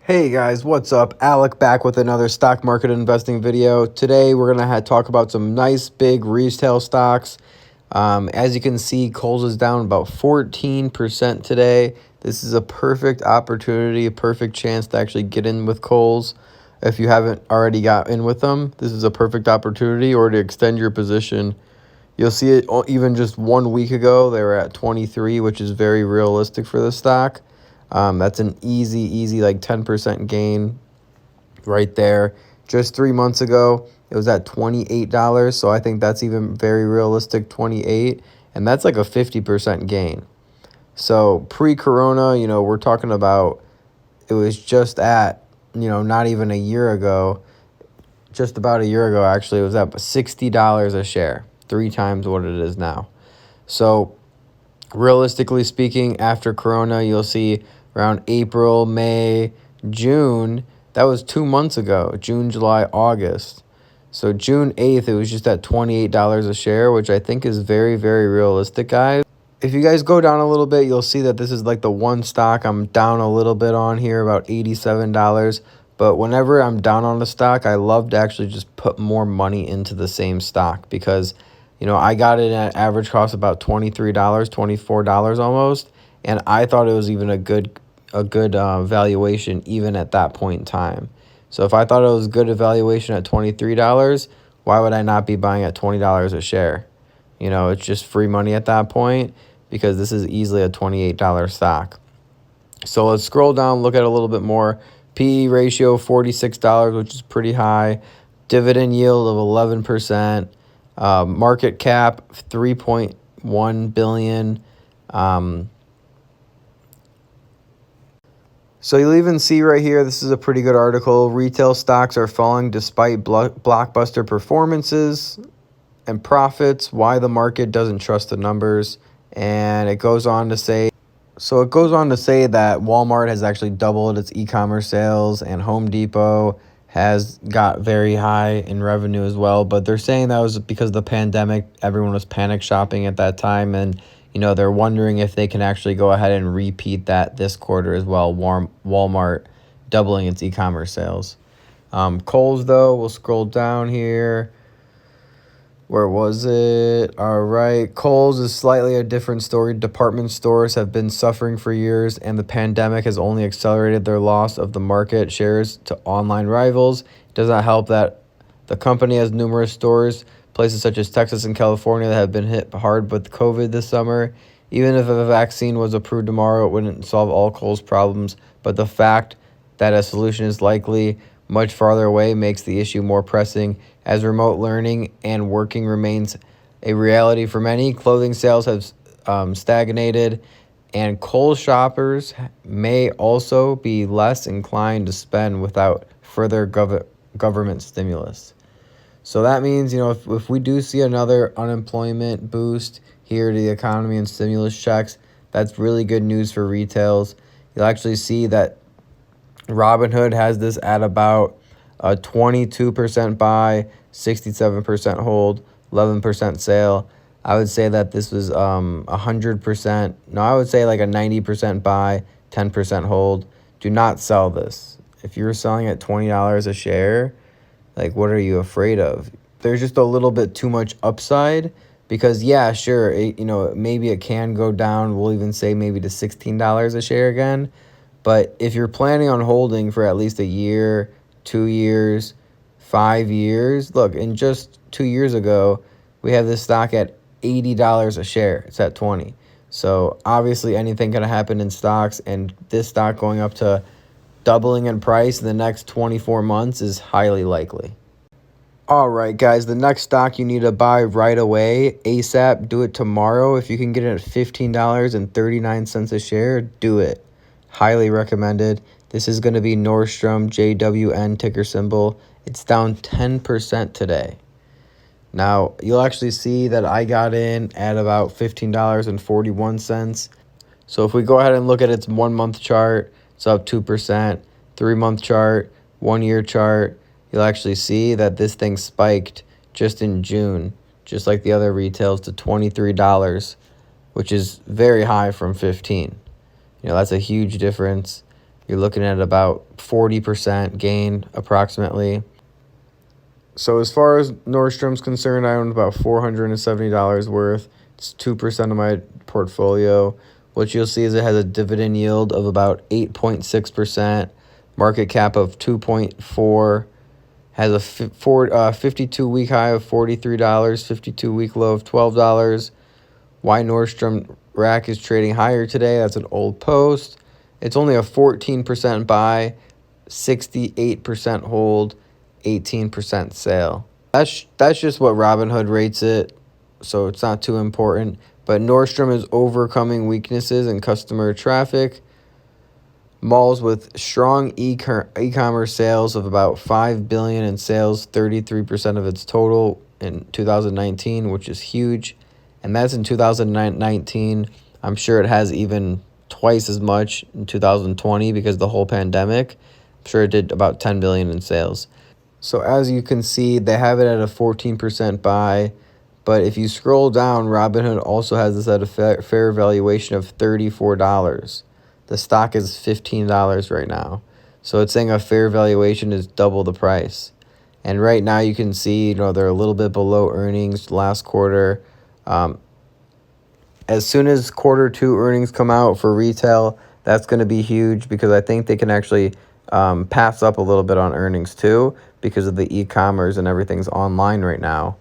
Hey guys, what's up? Alec back with another stock market investing video. Today we're going to talk about some nice big retail stocks. As you can see, Kohls is down about 14% today. This is a perfect opportunity, a perfect chance to actually get in with Kohls. If you haven't already got in with them, this is a perfect opportunity, or to extend your position. You'll see it even just 1 week ago, they were at 23, which is very realistic for the stock. That's an easy like 10% gain right there. Just 3 months ago, it was at $28, so I think that's even very realistic, 28, and that's like a 50% gain. So pre-corona, we're talking about, it was just at, not even a year ago, just about a year ago actually, it was at $60 a share, 3 times what it is now. So realistically speaking, after corona, you'll see around April, May, June, that was 2 months ago, June, July, August. So June 8th, it was just at $28 a share, which I think is very, very realistic, guys. If you guys go down a little bit, you'll see that this is like the one stock I'm down a little bit on here, about $87. But whenever I'm down on a stock, I love to actually just put more money into the same stock because, I got it at average cost about $23, $24 almost, and I thought it was even a good valuation even at that point in time. So if I thought it was good evaluation at $23, why would I not be buying at $20 a share? It's just free money at that point because this is easily a $28 stock. So let's scroll down, look at a little bit more. PE ratio $46, which is pretty high. Dividend yield of 11%. Market cap $3.1 billion. So you'll even see right here, this is a pretty good article. Retail stocks are falling despite blockbuster performances and profits. Why the market doesn't trust the numbers. And it goes on to say, that Walmart has actually doubled its e-commerce sales, and Home Depot has got very high in revenue as well. But they're saying that was because of the pandemic. Everyone was panic shopping at that time, and they're wondering if they can actually go ahead and repeat that this quarter as well. Walmart doubling its e-commerce sales. Kohls, though, we'll scroll down here. Where was it? All right. Kohls is slightly a different story. Department stores have been suffering for years, and the pandemic has only accelerated their loss of the market shares to online rivals. It does not help that the company has numerous stores, places such as Texas and California, that have been hit hard with COVID this summer. Even if a vaccine was approved tomorrow, it wouldn't solve all Kohls' problems, but the fact that a solution is likely much farther away makes the issue more pressing. As remote learning and working remains a reality for many, clothing sales have stagnated, and Kohls shoppers may also be less inclined to spend without further government stimulus. So that means, if we do see another unemployment boost here to the economy and stimulus checks, that's really good news for retails. You'll actually see that Robinhood has this at about a 22% buy, 67% hold, 11% sale. I would say that this was 100%. No, I would say like a 90% buy, 10% hold. Do not sell this. If you're selling at $20 a share, like, what are you afraid of? There's just a little bit too much upside because, yeah, sure, maybe it can go down. We'll even say maybe to $16 a share again. But if you're planning on holding for at least a year, 2 years, 5 years, look, in just 2 years ago, we have this stock at $80 a share. It's at 20. So obviously anything can happen in stocks, and this stock going up to doubling in price in the next 24 months is highly likely. All right, guys, the next stock you need to buy right away, ASAP, do it tomorrow. If you can get it at $15.39 a share, do it. Highly recommended. This is going to be Nordstrom, JWN ticker symbol. It's down 10% today. Now, you'll actually see that I got in at about $15.41. So if we go ahead and look at its 1 month chart, it's up 2%. 3 month chart, 1 year chart, you'll actually see that this thing spiked just in June, just like the other retails, to $23, which is very high from $15. That's a huge difference. You're looking at about 40% gain approximately. So as far as Nordstrom's concerned, I own about $470 worth. It's 2% of my portfolio. What you'll see is it has a dividend yield of about 8.6%, market cap of 2.4, has a 52-week high of $43, 52-week low of $12. Why Nordstrom Rack is trading higher today? That's an old post. It's only a 14% buy, 68% hold, 18% sale. That's just what Robinhood rates it, so it's not too important. But Nordstrom is overcoming weaknesses in customer traffic. Malls with strong e-commerce sales of about $5 billion in sales, 33% of its total in 2019, which is huge. And that's in 2019. I'm sure it has even twice as much in 2020 because of the whole pandemic. I'm sure it did about $10 billion in sales. So as you can see, they have it at a 14% buy. But if you scroll down, Robinhood also has this at a fair valuation of $34. The stock is $15 right now. So it's saying a fair valuation is double the price. And right now you can see, they're a little bit below earnings last quarter. As soon as quarter two earnings come out for retail, that's going to be huge because I think they can actually pass up a little bit on earnings too because of the e-commerce and everything's online right now.